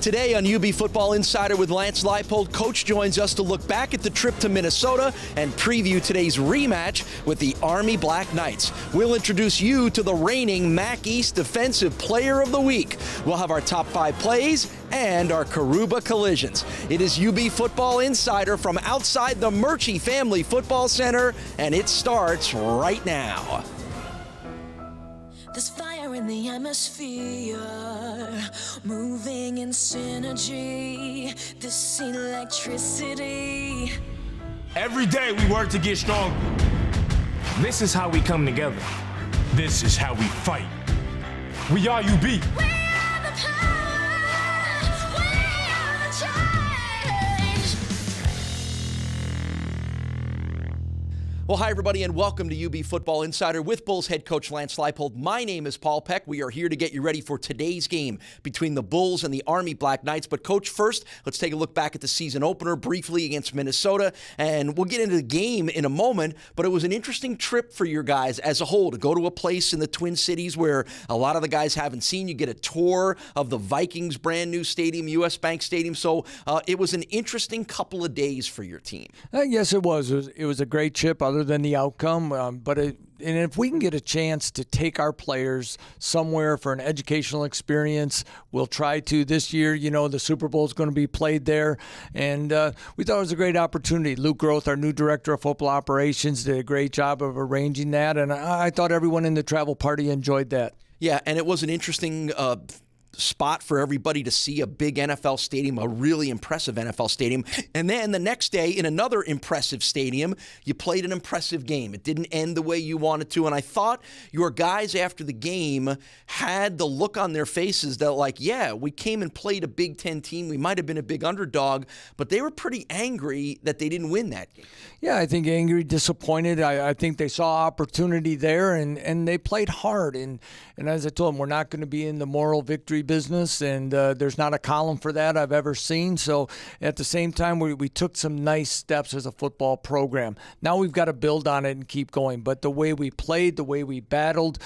Today on UB Football Insider with Lance Leipold, Coach joins us to look back at the trip to Minnesota and preview today's rematch with the Army Black Knights. We'll introduce you to the reigning MAC East Defensive Player of the Week. We'll have our top 5 plays and our Karuba collisions. It is UB Football Insider from outside the Murchie Family Football Center, and it starts right now. There's fire in the atmosphere, moving in synergy, this electricity. Every day we work to get stronger. This is how we come together. This is how we fight. We are UB. We are the power, we are the change. Well, hi, everybody, and welcome to UB Football Insider with Bulls head coach Lance Leipold. My name is Paul Peck. We are here to get you ready for today's game between the Bulls and the Army Black Knights. But, Coach, first, let's take a look back at the season opener briefly against Minnesota, and we'll get into the game in a moment. But it was an interesting trip for your guys as a whole to go to a place in the Twin Cities where a lot of the guys haven't seen. You get a tour of the Vikings' brand new stadium, US Bank Stadium. So it was an interesting couple of days for your team. Yes, it was. It was a great trip, other than the outcome. And if we can get a chance to take our players somewhere for an educational experience, we'll try to. This year, you know, the Super Bowl is going to be played there, and we thought it was a great opportunity. Luke Groth, our new director of football operations, did a great job of arranging that, and I thought everyone in the travel party enjoyed that. Yeah, and it was an interesting spot for everybody to see a big NFL stadium, a really impressive NFL stadium. And then the next day in another impressive stadium, you played an impressive game. It didn't end the way you wanted to. And I thought your guys after the game had the look on their faces that, like, yeah, we came and played a Big Ten team. We might have been a big underdog, but they were pretty angry that they didn't win that game. Yeah, I think angry, disappointed. I think they saw opportunity there, and they played hard. And as I told them, we're not going to be in the moral victory business, and there's not a column for that I've ever seen. So at the same time, we took some nice steps as a football program. Now we've got to build on it and keep going. But the way we played, the way we battled,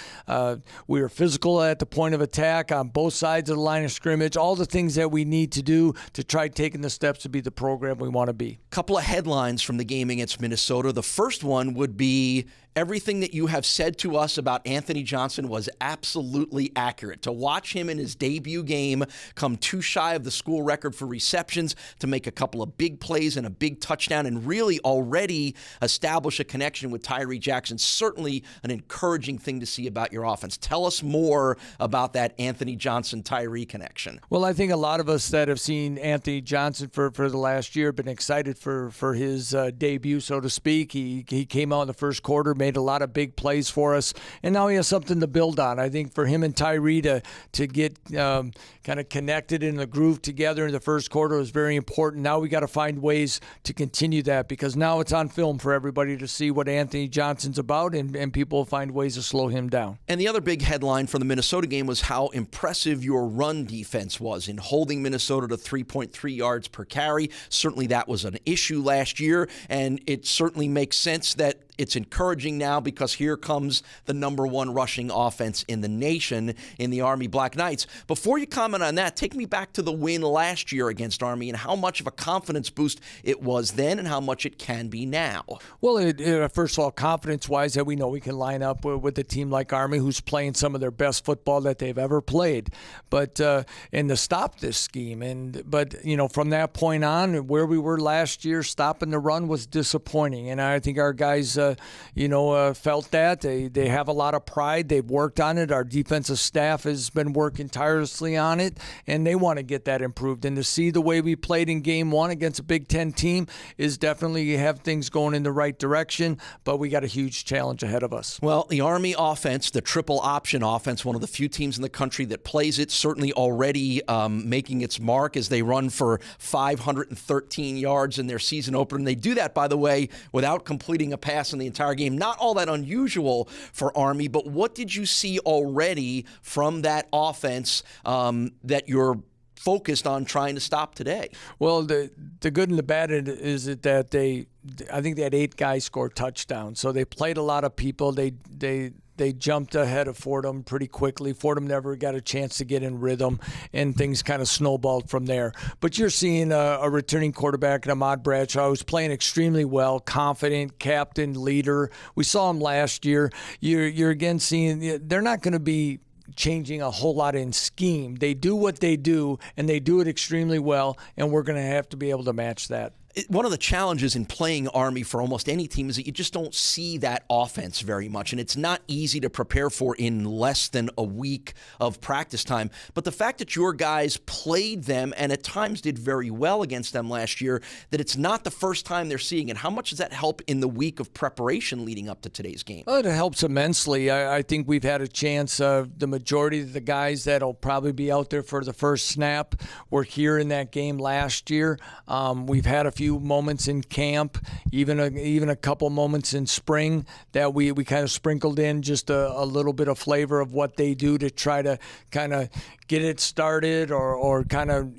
we were physical at the point of attack on both sides of the line of scrimmage, all the things that we need to do to try taking the steps to be the program we want to be. Couple of headlines from the game against Minnesota. The first one would be everything that you have said to us about Anthony Johnson was absolutely accurate. To watch him in his debut game come too shy of the school record for receptions, to make a couple of big plays and a big touchdown, and really already establish a connection with Tyree Jackson, certainly an encouraging thing to see about your offense. Tell us more about that Anthony Johnson-Tyree connection. Well, I think a lot of us that have seen Anthony Johnson for the last year have been excited for his debut, so to speak. He came out in the first quarter, made a lot of big plays for us, and now he has something to build on. I think for him and Tyree to get kind of connected in the groove together in the first quarter was very important. Now we got to find ways to continue that, because now it's on film for everybody to see what Anthony Johnson's about, and people will find ways to slow him down. And the other big headline from the Minnesota game was how impressive your run defense was in holding Minnesota to 3.3 yards per carry. Certainly that was an issue last year, and it certainly makes sense that it's encouraging now, because here comes the number one rushing offense in the nation in the Army Black Knights. Before you comment on that, take me back to the win last year against Army and how much of a confidence boost it was then and how much it can be now. Well, first of all, confidence-wise, that we know we can line up with a team like Army, who's playing some of their best football that they've ever played. But and to stop this scheme, but from that point on, where we were last year, stopping the run was disappointing, and I think our guys felt that. They have a lot of pride. They've worked on it. Our defensive staff has been working tirelessly on it, and they want to get that improved. And to see the way we played in Game 1 against a Big Ten team is definitely have things going in the right direction, but we got a huge challenge ahead of us. Well, the Army offense, the triple option offense, one of the few teams in the country that plays it, certainly already making its mark as they run for 513 yards in their season opener. And they do that, by the way, without completing a pass in the entire game. Not all that unusual for Army, but what did you see already from that offense that you're focused on trying to stop today? Well, the good and the bad is that I think they had 8 guys score touchdowns. So they played a lot of people. They they jumped ahead of Fordham pretty quickly. Fordham never got a chance to get in rhythm, and things kind of snowballed from there. But you're seeing a returning quarterback, Ahmad Bradshaw, who's playing extremely well, confident, captain, leader. We saw him last year. You're again seeing they're not going to be changing a whole lot in scheme. They do what they do, and they do it extremely well, and we're going to have to be able to match that. One of the challenges in playing Army for almost any team is that you just don't see that offense very much, and it's not easy to prepare for in less than a week of practice time. But the fact that your guys played them and at times did very well against them last year, that it's not the first time they're seeing it, how much does that help in the week of preparation leading up to today's game? Well, it helps immensely. I think we've had a chance. The majority of the guys that'll probably be out there for the first snap were here in that game last year. We've had a few moments in camp, even a couple moments in spring that we kind of sprinkled in just a little bit of flavor of what they do to try to kind of get it started or kind of,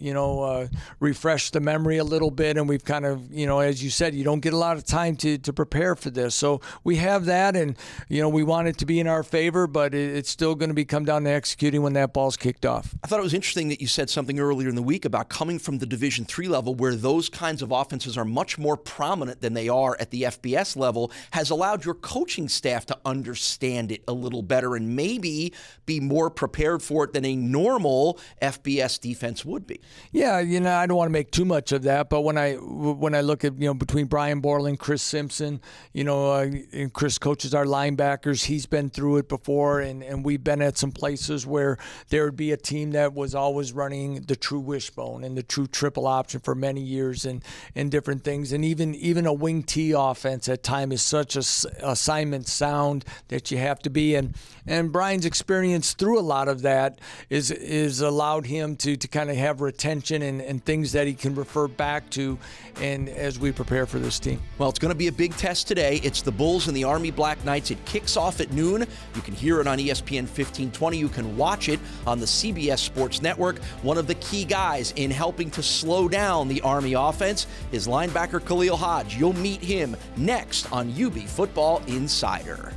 refresh the memory a little bit. And we've kind of, as you said, you don't get a lot of time to prepare for this. So we have that, and, we want it to be in our favor, but it's still going to come down to executing when that ball's kicked off. I thought it was interesting that you said something earlier in the week about coming from the Division III level where those kinds of offenses are much more prominent than they are at the FBS level, has allowed your coaching staff to understand it a little better and maybe be more prepared for it than a normal FBS defense would be. Yeah, I don't want to make too much of that, but when I look at, between Brian Borland, Chris Simpson, and Chris coaches our linebackers, he's been through it before, and we've been at some places where there would be a team that was always running the true wishbone and the true triple option for many years and different things, and even a wing T offense at time is such a assignment sound that you have to be in. And Brian's experience through a lot of that is allowed him to kind of have retention and things that he can refer back to, and as we prepare for this team. Well, it's going to be a big test today. It's the Bulls and the Army Black Knights. It kicks off at noon. You can hear it on ESPN 1520. You can watch it on the CBS Sports Network. One of the key guys in helping to slow down the Army offense is linebacker Khalil Hodge. You'll meet him next on UB Football Insider.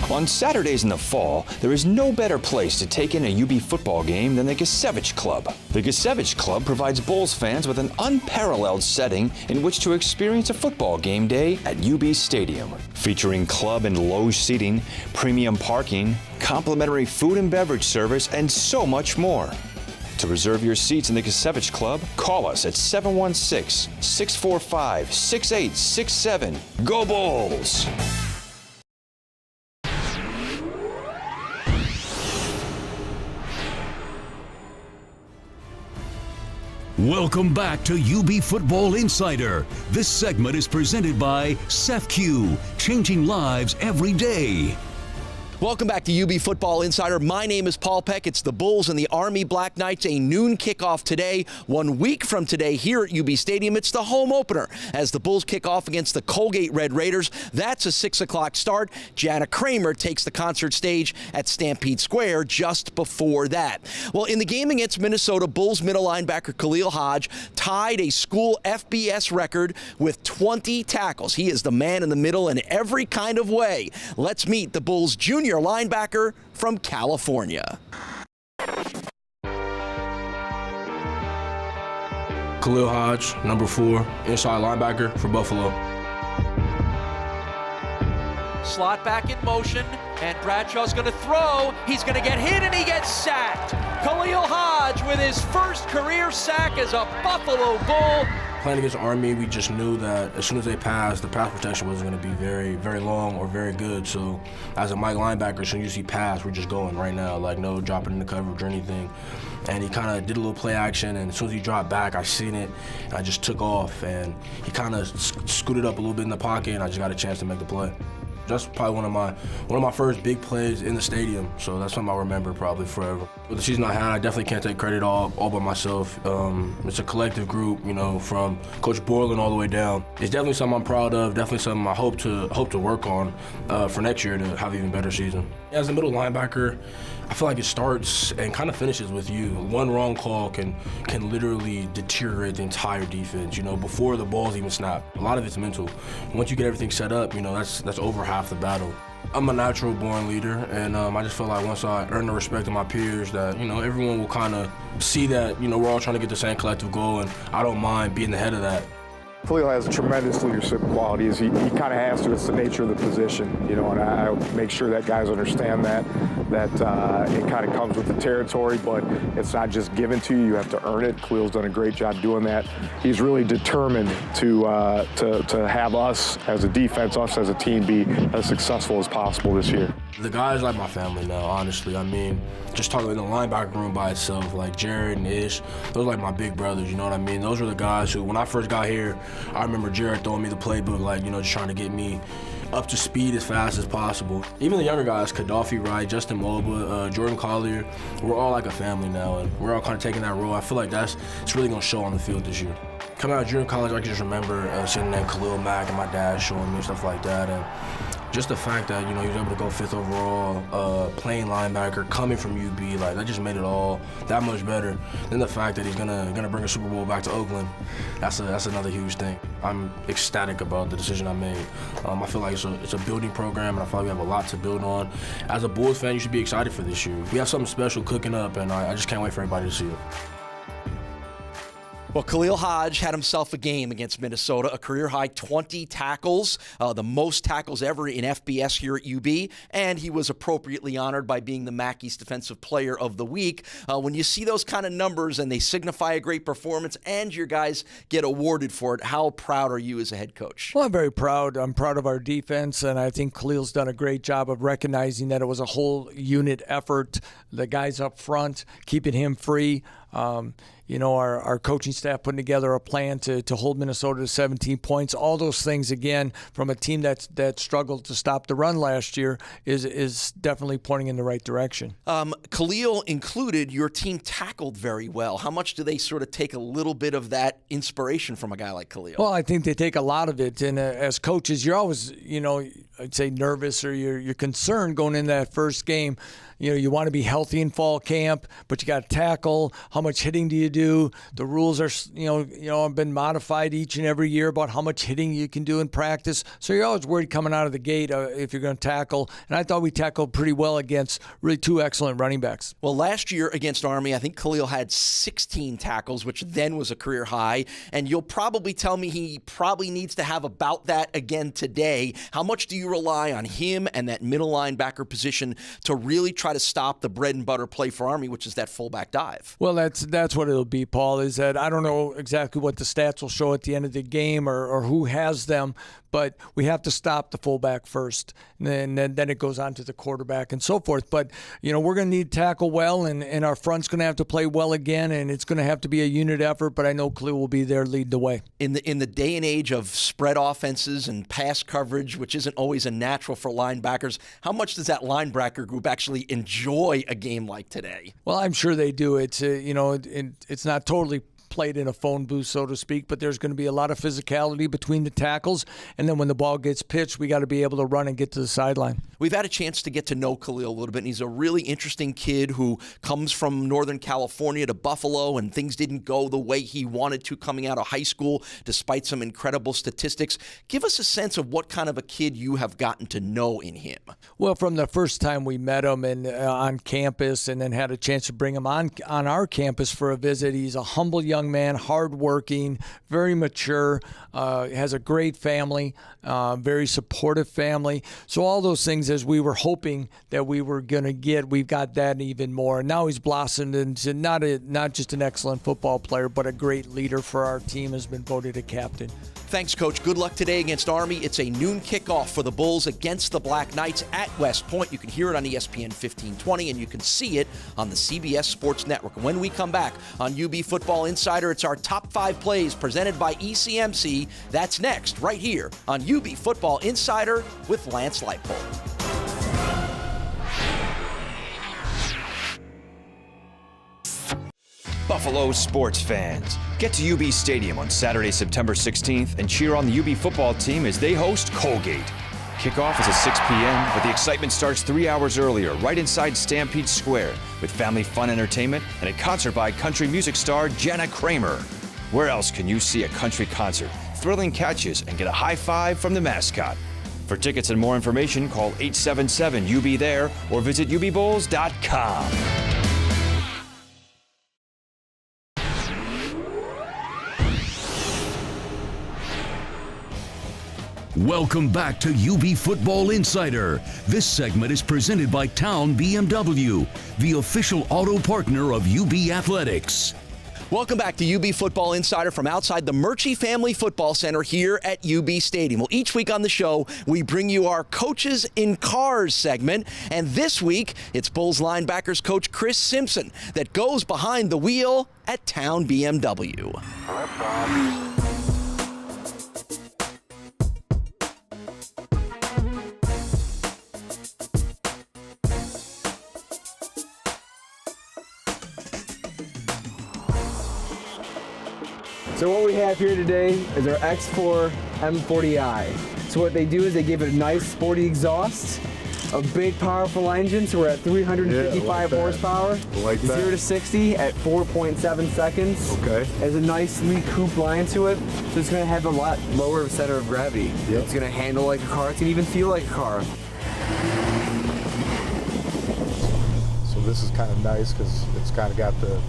On Saturdays in the fall, there is no better place to take in a UB football game than the Gisevich Club. The Gisevich Club provides Bulls fans with an unparalleled setting in which to experience a football game day at UB Stadium, featuring club and loge seating, premium parking, complimentary food and beverage service, and so much more. To reserve your seats in the Gisevich Club, call us at 716-645-6867. Go Bulls! Welcome back to UB Football Insider. This segment is presented by CEFQ, changing lives every day. Welcome back to UB Football Insider. My name is Paul Peck. It's the Bulls and the Army Black Knights. A noon kickoff today. 1 week from today here at UB Stadium, it's the home opener as the Bulls kick off against the Colgate Red Raiders. That's a 6 o'clock start. Jana Kramer takes the concert stage at Stampede Square just before that. Well, in the game against Minnesota, Bulls middle linebacker Khalil Hodge tied a school FBS record with 20 tackles. He is the man in the middle in every kind of way. Let's meet the Bulls junior linebacker from California. Khalil Hodge, number 4, inside linebacker for Buffalo. Slot back in motion, and Bradshaw's going to throw. He's going to get hit, and he gets sacked. Khalil Hodge with his first career sack as a Buffalo Bull. Playing against Army, we just knew that as soon as they passed, the pass protection wasn't going to be very, very long or very good. So as a Mike linebacker, as soon as you see pass, we're just going right now, like no dropping in the coverage or anything. And he kind of did a little play action, and as soon as he dropped back, I seen it, and I just took off, and he kind of scooted up a little bit in the pocket, and I just got a chance to make the play. That's probably one of my first big plays in the stadium. So that's something I'll remember probably forever. With the season I had, I definitely can't take credit all by myself. It's a collective group, you know, from Coach Borland all the way down. It's definitely something I'm proud of. Definitely something I hope to work on for next year to have an even better season. As a middle linebacker, I feel like it starts and kind of finishes with you. One wrong call can literally deteriorate the entire defense, you know, before the ball's even snapped. A lot of it's mental. Once you get everything set up, you know, that's over half the battle. I'm a natural born leader, and I just feel like once I earn the respect of my peers that, you know, everyone will kind of see that, you know, we're all trying to get the same collective goal, and I don't mind being the head of that. Khalil has tremendous leadership qualities. He kind of has to. It's the nature of the position, you know, and I make sure that guys understand that it kind of comes with the territory, but it's not just given to you. You have to earn it. Khalil's done a great job doing that. He's really determined to have us as a defense, us as a team, be as successful as possible this year. The guys like my family now, honestly. I mean, just talking in the linebacker room by itself, like Jared and Ish, those are like my big brothers, you know what I mean? Those were the guys who, when I first got here, I remember Jared throwing me the playbook, like, you know, just trying to get me up to speed as fast as possible. Even the younger guys, Gaddafi Wright, Justin Moba, Jordan Collier, we're all like a family now, and we're all kind of taking that role. I feel like it's really going to show on the field this year. Coming out of junior college, I can just remember sitting there, Khalil Mack and my dad showing me stuff like that, and just the fact that, you know, he was able to go 5th overall, playing linebacker, coming from UB, like, that just made it all that much better. Then the fact that he's gonna bring a Super Bowl back to Oakland, that's another huge thing. I'm ecstatic about the decision I made. I feel like it's a building program, and I feel like we have a lot to build on. As a Bulls fan, you should be excited for this year. We have something special cooking up, and I just can't wait for everybody to see it. Well, Khalil Hodge had himself a game against Minnesota, a career-high 20 tackles, the most tackles ever in FBS here at UB, and he was appropriately honored by being the Mackey's Defensive Player of the Week. When you see those kind of numbers and they signify a great performance and your guys get awarded for it, how proud are you as a head coach? Well, I'm very proud. I'm proud of our defense, and I think Khalil's done a great job of recognizing that it was a whole unit effort. The guys up front, keeping him free. You know, our coaching staff putting together a plan to hold Minnesota to 17 points. All those things, again, from a team that struggled to stop the run last year is definitely pointing in the right direction. Khalil included, your team tackled very well. How much do they sort of take a little bit of that inspiration from a guy like Khalil? Well, I think they take a lot of it. And as coaches, you're always, you know, I'd say nervous, or you're concerned going into that first game. You know, you want to be healthy in fall camp, but you got to tackle. How much hitting do you do? The rules are, have been modified each and every year about how much hitting you can do in practice. So you're always worried coming out of the gate if you're going to tackle. And I thought we tackled pretty well against really 2 excellent running backs. Well, last year against Army, I think Khalil had 16 tackles, which then was a career high. And you'll probably tell me he probably needs to have about that again today. How much do you rely on him and that middle linebacker position to really try to stop the bread and butter play for Army, which is that fullback dive? Well, that's what it'll be, Paul, is that I don't know exactly what the stats will show at the end of the game or who has them, but we have to stop the fullback first, and then it goes on to the quarterback and so forth. But, you know, we're going to need to tackle well, and our front's going to have to play well again, and it's going to have to be a unit effort, but I know Khalil will be there leading the way. In the day and age of spread offenses and pass coverage, which isn't always a natural for linebackers, how much does that linebacker group actually enjoy a game like today? Well, I'm sure they do. It's it's not totally played in a phone booth, so to speak, but there's going to be a lot of physicality between the tackles, and then when the ball gets pitched, we got to be able to run and get to the sideline. We've had a chance to get to know Khalil a little bit, and he's a really interesting kid who comes from Northern California to Buffalo, and things didn't go the way he wanted to coming out of high school, despite some incredible statistics. Give us a sense of what kind of a kid you have gotten to know in him. Well, from the first time we met him and on campus, and then had a chance to bring him on our campus for a visit, he's a humble young man, hardworking, very mature, has a great family, very supportive family. So all those things, as we were hoping that we were going to get, we've got that and even more. And now he's blossomed into not just an excellent football player, but a great leader for our team, has been voted a captain. Thanks, Coach. Good luck today against Army. It's a noon kickoff for the Bulls against the Black Knights at West Point. You can hear it on ESPN 1520, and you can see it on the CBS Sports Network. And when we come back on UB Football Insider, it's our top 5 plays presented by ECMC. That's next, right here on UB Football Insider with Lance Leipold. Buffalo sports fans, get to UB Stadium on Saturday, September 16th and cheer on the UB football team as they host Colgate. Kickoff is at 6 p.m., but the excitement starts 3 hours earlier, right inside Stampede Square, with family fun entertainment and a concert by country music star Jana Kramer. Where else can you see a country concert, thrilling catches, and get a high five from the mascot? For tickets and more information, call 877-UB-THERE or visit UBBulls.com. Welcome back to UB Football Insider. This segment is presented by Town BMW, the official auto partner of UB Athletics. Welcome back to UB Football Insider from outside the Murchie Family Football Center here at UB Stadium. Well, each week on the show, we bring you our Coaches in Cars segment. And this week, it's Bulls linebackers coach Chris Simpson that goes behind the wheel at Town BMW. So what we have here today is our X4 M40i. So what they do is they give it a nice sporty exhaust, a big powerful engine, so we're at 355 horsepower. 0 to 60 at 4.7 seconds. Okay. Has a nice sleek coupe line to it, so it's going to have a lot lower center of gravity. Yep. It's going to handle like a car. It's going to even feel like a car. So this is kind of nice because it's kind of got the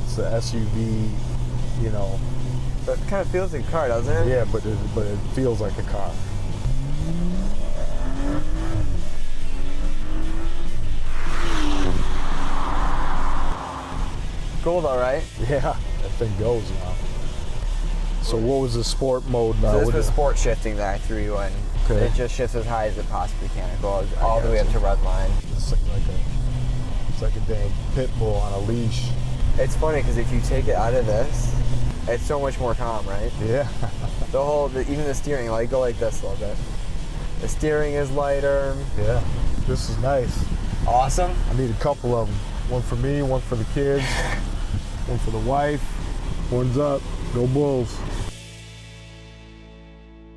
SUV, you know. But it kind of feels like a car, doesn't it? Yeah, but it feels like a car. Cool though, right? Yeah, that thing goes now. So what was the sport mode now? So this was sport shifting that I threw you in. Okay. It just shifts as high as it possibly can. It goes all the way up to red line. It's like a dang pit bull on a leash. It's funny because if you take it out of this, it's so much more calm, right? Yeah. Even the steering, like go like this a little bit. The steering is lighter. Yeah. This is nice. Awesome. I need a couple of them. One for me, one for the kids, one for the wife. One's up. Go Bulls.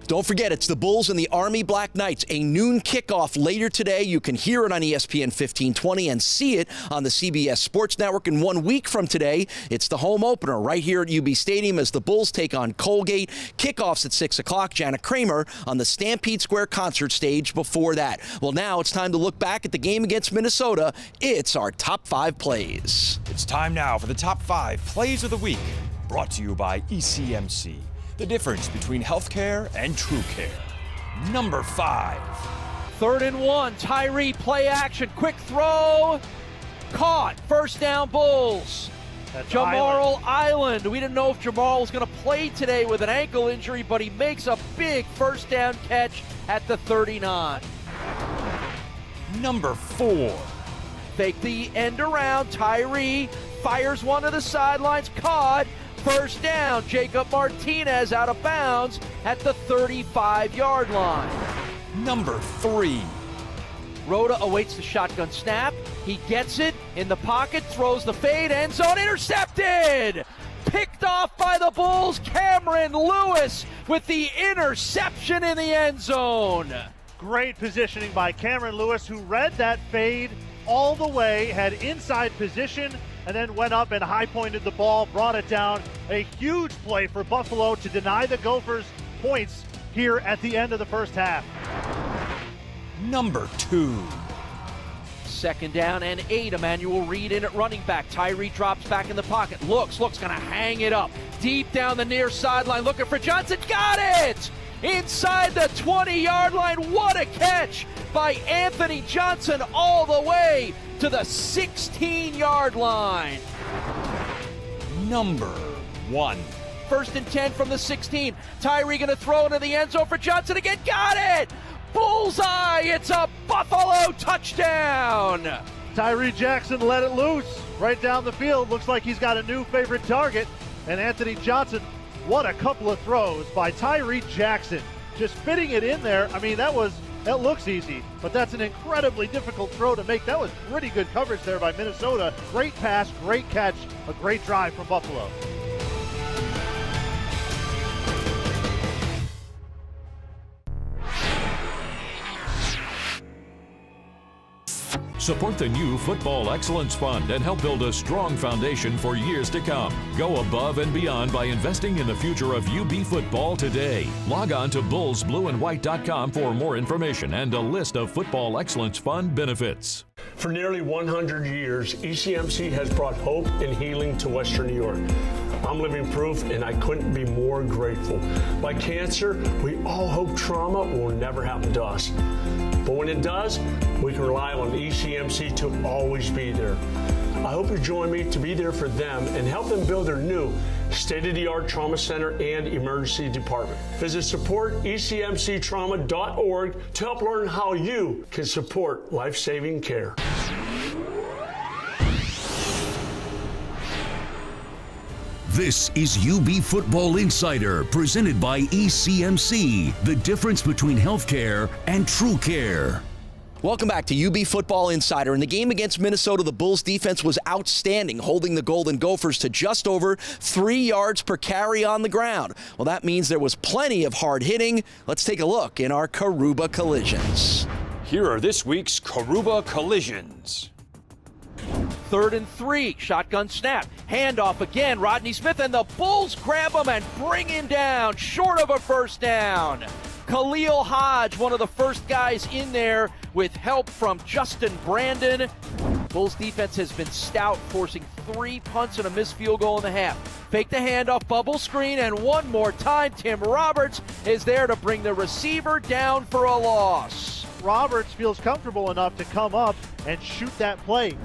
Don't forget, it's the Bulls and the Army Black Knights. A noon kickoff later today. You can hear it on ESPN 1520 and see it on the CBS Sports Network. And 1 week from today, it's the home opener right here at UB Stadium as the Bulls take on Colgate. Kickoffs at 6 o'clock. Jana Kramer on the Stampede Square concert stage before that. Well, now it's time to look back at the game against Minnesota. It's our top 5 plays. It's time now for the top 5 plays of the week, brought to you by ECMC. The difference between healthcare and true care. Number 5. 3rd and 1, Tyree, play action, quick throw, caught, first down Bulls. Jamal Island. We didn't know if Jamal was going to play today with an ankle injury, but he makes a big first down catch at the 39. Number 4. Fake the end around, Tyree fires one to the sidelines, caught. First down, Jacob Martinez out of bounds at the 35-yard line. Number 3. Rhoda awaits the shotgun snap. He gets it in the pocket, throws the fade, end zone, intercepted! Picked off by the Bulls, Cameron Lewis with the interception in the end zone. Great positioning by Cameron Lewis, who read that fade all the way, had inside position, and then went up and high-pointed the ball, brought it down. A huge play for Buffalo to deny the Gophers points here at the end of the first half. Number 2. 2nd down and 8. Emmanuel Reed in at running back. Tyree drops back in the pocket. Looks gonna hang it up. Deep down the near sideline, looking for Johnson. Got it! Inside the 20-yard line. What a catch by Anthony Johnson all the way to the 16-yard line. Number 1. 1st and 10 from the 16. Tyree going to throw into the end zone for Johnson again. Got it! Bullseye! It's a Buffalo touchdown! Tyree Jackson let it loose right down the field. Looks like he's got a new favorite target. And Anthony Johnson, what a couple of throws by Tyree Jackson. Just fitting it in there. I mean, that looks easy, but that's an incredibly difficult throw to make. That was pretty good coverage there by Minnesota. Great pass, great catch, a great drive from Buffalo. Support the new Football Excellence Fund and help build a strong foundation for years to come. Go above and beyond by investing in the future of UB football today. Log on to bullsblueandwhite.com for more information and a list of Football Excellence Fund benefits. For nearly 100 years, ECMC has brought hope and healing to Western New York. I'm living proof, and I couldn't be more grateful. Like cancer, we all hope trauma will never happen to us. But when it does, we can rely on ECMC to always be there. I hope you join me to be there for them and help them build their new state-of-the-art trauma center and emergency department. Visit supportecmctrauma.org to help learn how you can support life-saving care. This is UB Football Insider, presented by ECMC, the difference between healthcare and true care. Welcome back to UB Football Insider. In the game against Minnesota, the Bulls defense was outstanding, holding the Golden Gophers to just over 3 yards per carry on the ground. Well, that means there was plenty of hard hitting. Let's take a look in our Karuba collisions. Here are this week's Karuba collisions. 3rd and 3, shotgun snap, handoff again, Rodney Smith, and the Bulls grab him and bring him down, short of a first down. Khalil Hodge, one of the first guys in there with help from Justin Brandon. Bulls defense has been stout, forcing 3 punts and a missed field goal in the half. Fake the handoff, bubble screen, and one more time, Tim Roberts is there to bring the receiver down for a loss. Roberts feels comfortable enough to come up and shoot that play.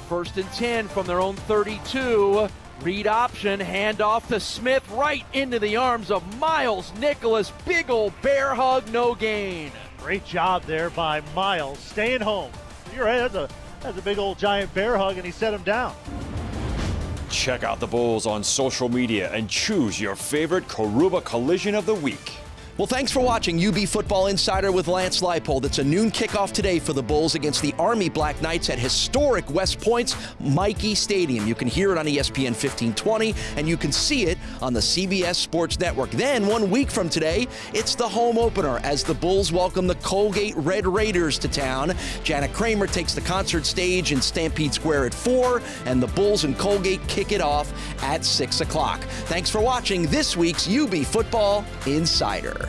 1st and 10 from their own 32. Read option, handoff to Smith, right into the arms of Miles Nicholas. Big old bear hug, no gain. Great job there by Miles, staying home. You're right, that's a big old giant bear hug, and he set him down. Check out the Bulls on social media and choose your favorite Karuba collision of the week. Well, thanks for watching UB Football Insider with Lance Leipold. It's a noon kickoff today for the Bulls against the Army Black Knights at historic West Point's Michie Stadium. You can hear it on ESPN 1520, and you can see it on the CBS Sports Network. Then, 1 week from today, it's the home opener as the Bulls welcome the Colgate Red Raiders to town. Janet Kramer takes the concert stage in Stampede Square at 4, and the Bulls and Colgate kick it off at 6 o'clock. Thanks for watching this week's UB Football Insider.